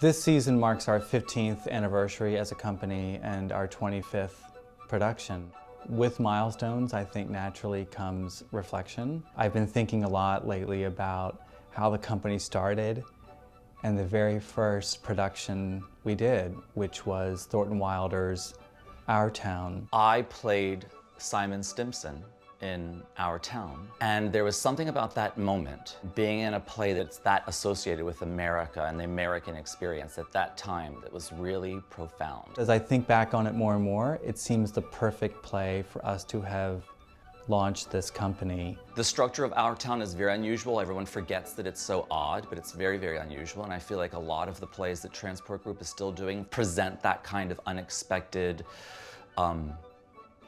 This season marks our 15th anniversary as a company and our 25th production. With milestones, I think naturally comes reflection. I've been thinking a lot lately about how the company started and the very first production we did, which was Thornton Wilder's Our Town. I played Simon Stimson in Our Town, and there was something about that moment, being in a play that's that associated with America and the American experience at that time, that was really profound. As I think back on it more and more, it seems the perfect play for us to have launched this company. The structure of Our Town is very unusual. Everyone forgets that it's so odd, but it's very, very unusual, and I feel like a lot of the plays that Transport Group is still doing present that kind of unexpected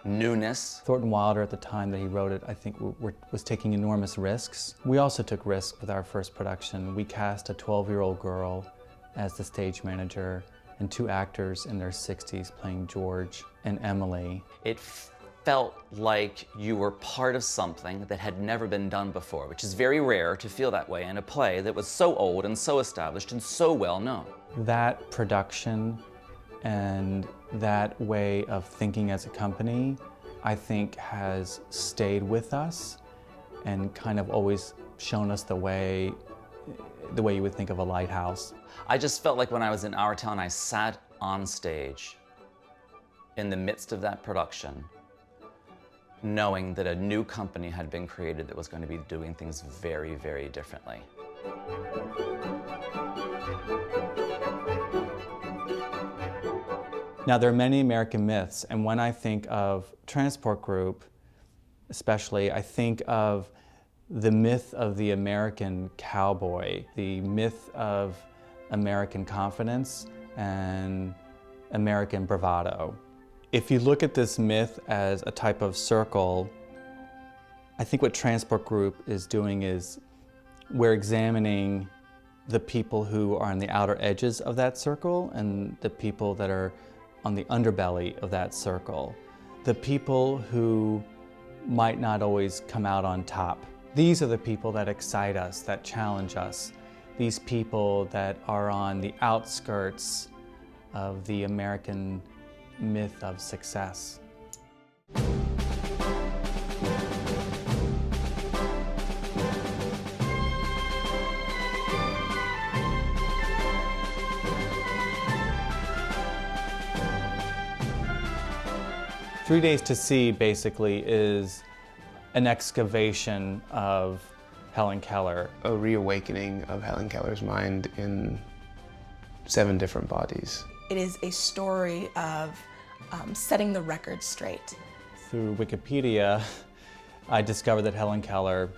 newness. Thornton Wilder, at the time that he wrote it, I think was taking enormous risks. We also took risks with our first production. We cast a 12-year-old girl as the stage manager and 2 actors in their 60s playing George and Emily. It felt like you were part of something that had never been done before, which is very rare to feel that way in a play that was so old and so established and so well known. That production and that way of thinking as a company, I think, has stayed with us and kind of always shown us the way you would think of a lighthouse. I just felt like when I was in Our Town, I sat on stage in the midst of that production, knowing that a new company had been created that was going to be doing things very, very differently. Now, there are many American myths, and when I think of Transport Group, especially, I think of the myth of the American cowboy, the myth of American confidence and American bravado. If you look at this myth as a type of circle, I think what Transport Group is doing is we're examining the people who are on the outer edges of that circle and the people that are on the underbelly of that circle. The people who might not always come out on top. These are the people that excite us, that challenge us. These people that are on the outskirts of the American myth of success. 3 Days to See basically is an excavation of Helen Keller. A reawakening of Helen Keller's mind in 7 different bodies. It is a story of setting the record straight. Through Wikipedia, I discovered that Helen Keller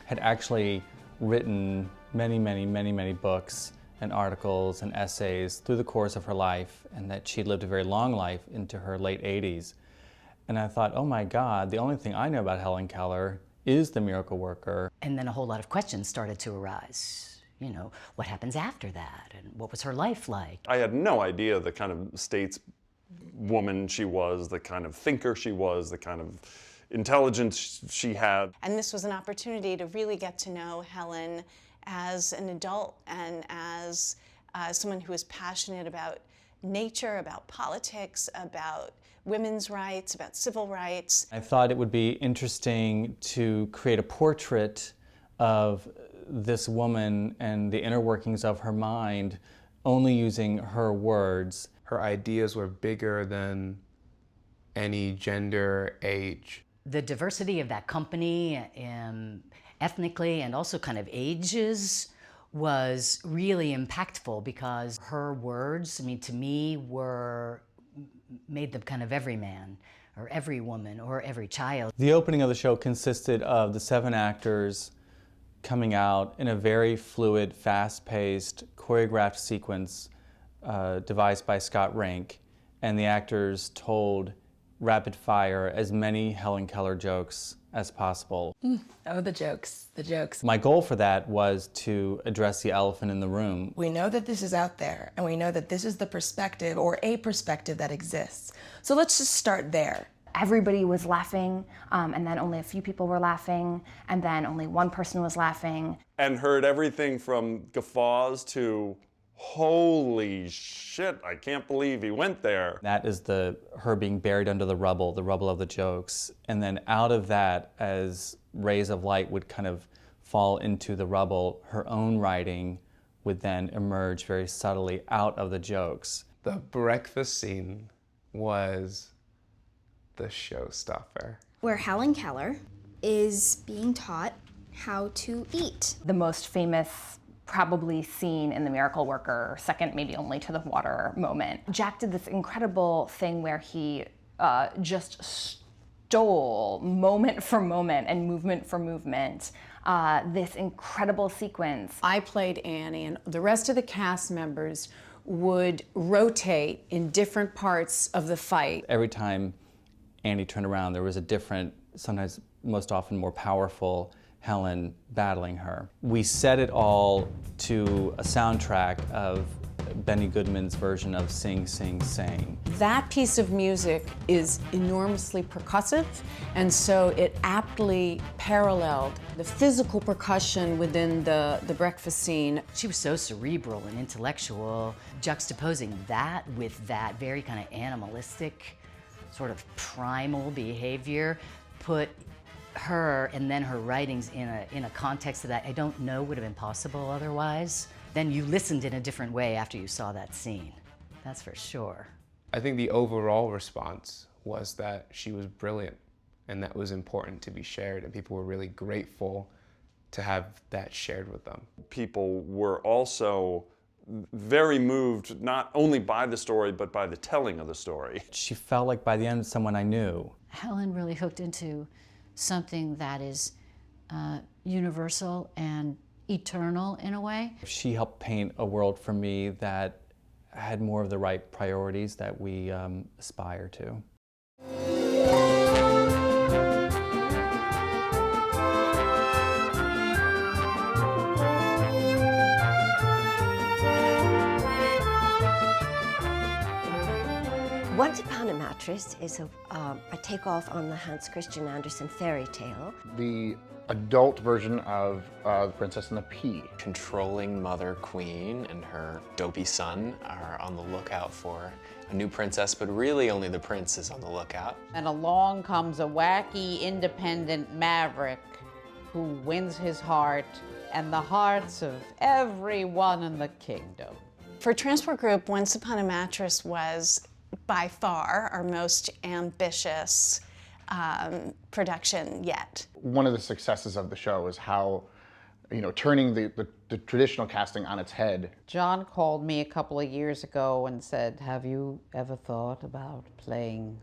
had actually written many books and articles and essays through the course of her life, and that she lived a very long life into her late 80s. And I thought, oh my God, the only thing I know about Helen Keller is the miracle worker. And then a whole lot of questions started to arise. You know, what happens after that? And what was her life like? I had no idea the kind of stateswoman she was, the kind of thinker she was, the kind of intelligence she had. And this was an opportunity to really get to know Helen as an adult and as someone who is passionate about nature, about politics, about women's rights, about civil rights. I thought it would be interesting to create a portrait of this woman and the inner workings of her mind, only using her words. Her ideas were bigger than any gender, age. The diversity of that company, ethnically and also kind of ages, was really impactful because her words, I mean, to me, made them kind of every man or every woman or every child. The opening of the show consisted of the 7 actors coming out in a very fluid, fast-paced, choreographed sequence devised by Scott Rank, and the actors told rapid fire as many Helen Keller jokes as possible. Oh, the jokes, the jokes. My goal for that was to address the elephant in the room. We know that this is out there, and we know that this is the perspective or a perspective that exists. So let's just start there. Everybody was laughing, and then only a few people were laughing, and then only one person was laughing. And heard everything from guffaws to holy shit, I can't believe he went there. That is her being buried under the rubble of the jokes. And then out of that, as rays of light would kind of fall into the rubble, her own writing would then emerge very subtly out of the jokes. The breakfast scene was the showstopper. Where Helen Keller is being taught how to eat. The most famous probably scene in The Miracle Worker, second maybe only to the water moment. Jack did this incredible thing where he just stole moment for moment and movement for movement this incredible sequence. I played Annie, and the rest of the cast members would rotate in different parts of the fight. Every time Annie turned around, there was a different, sometimes most often more powerful Helen battling her. We set it all to a soundtrack of Benny Goodman's version of Sing, Sing, Sing. That piece of music is enormously percussive, and so it aptly paralleled the physical percussion within the breakfast scene. She was so cerebral and intellectual, juxtaposing that with that very kind of animalistic, sort of primal behavior, put her and then her writings in a context that I don't know would have been possible otherwise. Then you listened in a different way after you saw that scene. That's for sure. I think the overall response was that she was brilliant, and that was important to be shared, and people were really grateful to have that shared with them. People were also very moved, not only by the story, but by the telling of the story. She felt like by the end someone I knew. Helen really hooked into something that is universal and eternal in a way. She helped paint a world for me that had more of the right priorities that we aspire to. Once Upon a Mattress is a takeoff on the Hans Christian Andersen fairy tale. The adult version of The Princess and the Pea. Controlling Mother Queen and her dopey son are on the lookout for a new princess, but really only the prince is on the lookout. And along comes a wacky, independent maverick who wins his heart and the hearts of everyone in the kingdom. For Transport Group, Once Upon a Mattress was by far our most ambitious production yet. One of the successes of the show is how, turning the traditional casting on its head. John called me a couple of years ago and said, "Have you ever thought about playing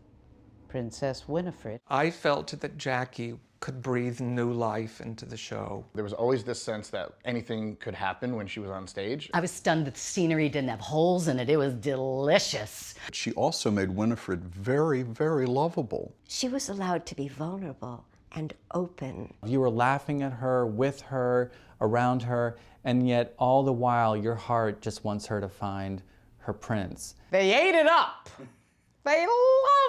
Princess Winifred?" I felt that Jackie could breathe new life into the show. There was always this sense that anything could happen when she was on stage. I was stunned that the scenery didn't have holes in it. It was delicious. She also made Winifred very, very lovable. She was allowed to be vulnerable and open. You were laughing at her, with her, around her, and yet all the while your heart just wants her to find her prince. They ate it up. They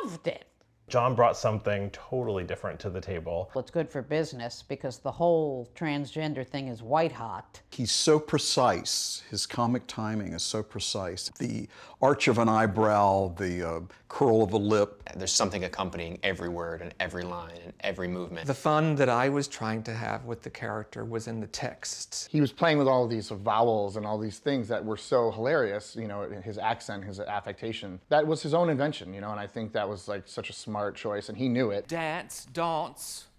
loved it. John brought something totally different to the table. Well, it's good for business because the whole transgender thing is white hot. He's so precise. His comic timing is so precise. The arch of an eyebrow, the curl of a lip. There's something accompanying every word and every line and every movement. The fun that I was trying to have with the character was in the texts. He was playing with all of these vowels and all these things that were so hilarious, his accent, his affectation. That was his own invention, and I think that was like such a smart choice, and he knew it. Dance,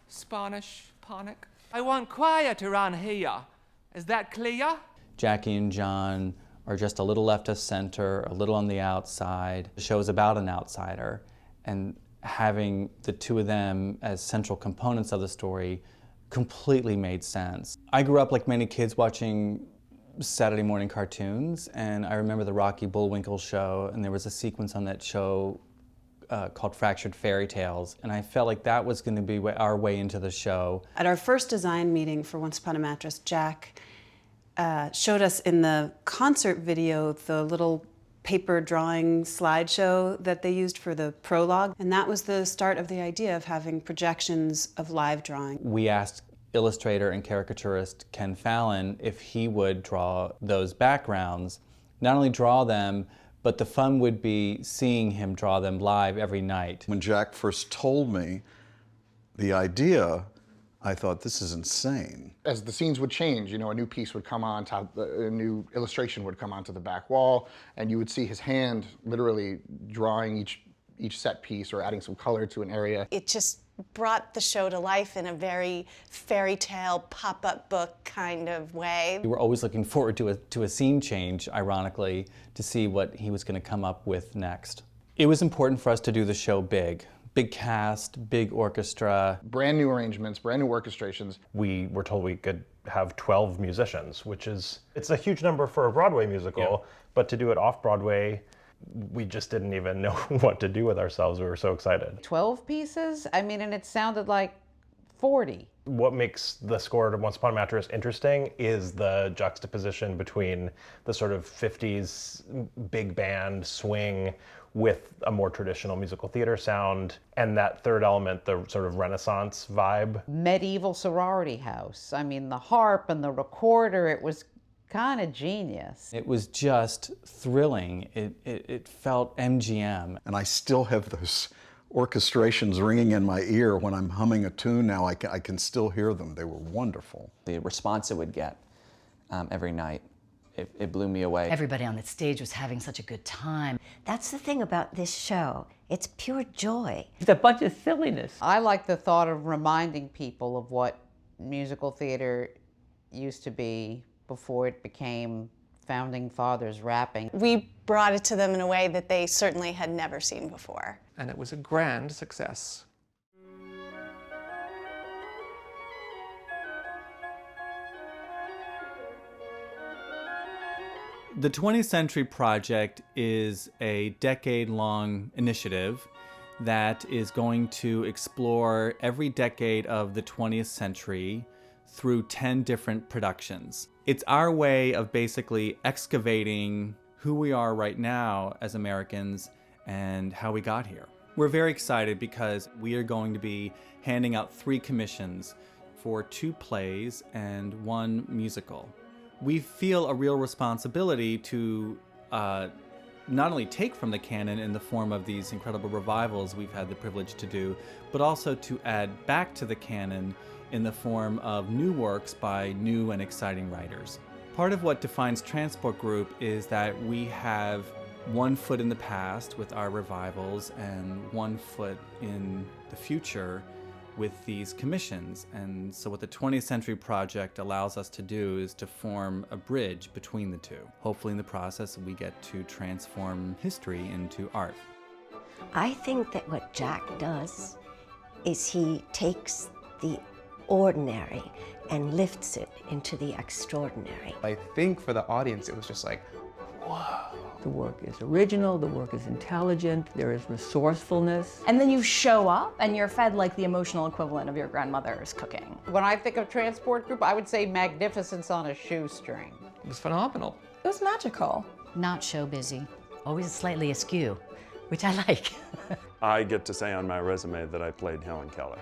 Spanish, panic. I want quiet around here. Is that clear? Jackie and John are just a little left of center, a little on the outside. The show is about an outsider, and having the two of them as central components of the story completely made sense. I grew up like many kids watching Saturday morning cartoons, and I remember the Rocky Bullwinkle show, and there was a sequence on that show called Fractured Fairy Tales, and I felt like that was going to be our way into the show. At our first design meeting for Once Upon a Mattress, Jack showed us in the concert video the little paper drawing slideshow that they used for the prologue, and that was the start of the idea of having projections of live drawing. We asked illustrator and caricaturist Ken Fallin if he would draw those backgrounds not only draw them, but the fun would be seeing him draw them live every night. When Jack first told me the idea, I thought, this is insane. As the scenes would change, you know, a new piece would come on top, a new illustration would come onto the back wall, and you would see his hand literally drawing each set piece or adding some color to an area. It just brought the show to life in a very fairy tale pop-up book kind of way. We were always looking forward to a scene change, ironically, to see what he was going to come up with next. It was important for us to do the show big. Big cast, big orchestra. Brand new arrangements, brand new orchestrations. We were told we could have 12 musicians, which it's a huge number for a Broadway musical, but to do it off Broadway, we just didn't even know what to do with ourselves. We were so excited. 12 pieces? I mean, and it sounded like 40. What makes the score to Once Upon a Mattress interesting is the juxtaposition between the sort of 50s big band swing with a more traditional musical theater sound, and that third element, the sort of Renaissance vibe. Medieval sorority house. I mean, the harp and the recorder, it was kind of genius. It was just thrilling. It felt MGM. And I still have those orchestrations ringing in my ear when I'm humming a tune now. I can still hear them. They were wonderful. The response it would get every night, it blew me away. Everybody on that stage was having such a good time. That's the thing about this show. It's pure joy. It's a bunch of silliness. I like the thought of reminding people of what musical theater used to be before it became founding fathers rapping. We brought it to them in a way that they certainly had never seen before. And it was a grand success. The 20th Century Project is a decade-long initiative that is going to explore every decade of the 20th century through 10 different productions. It's our way of basically excavating who we are right now as Americans and how we got here. We're very excited because we are going to be handing out 3 commissions for 2 plays and 1 musical. We feel a real responsibility to not only take from the canon in the form of these incredible revivals we've had the privilege to do, but also to add back to the canon in the form of new works by new and exciting writers. Part of what defines Transport Group is that we have 1 foot in the past with our revivals and 1 foot in the future with these commissions. And so what the 20th Century Project allows us to do is to form a bridge between the two. Hopefully in the process we get to transform history into art. I think that what Jack does is he takes the ordinary and lifts it into the extraordinary. I think for the audience it was just like, whoa. The work is original, the work is intelligent, there is resourcefulness. And then you show up and you're fed like the emotional equivalent of your grandmother's cooking. When I think of Transport Group, I would say magnificence on a shoestring. It was phenomenal. It was magical. Not show busy. Always slightly askew, which I like. I get to say on my resume that I played Helen Keller.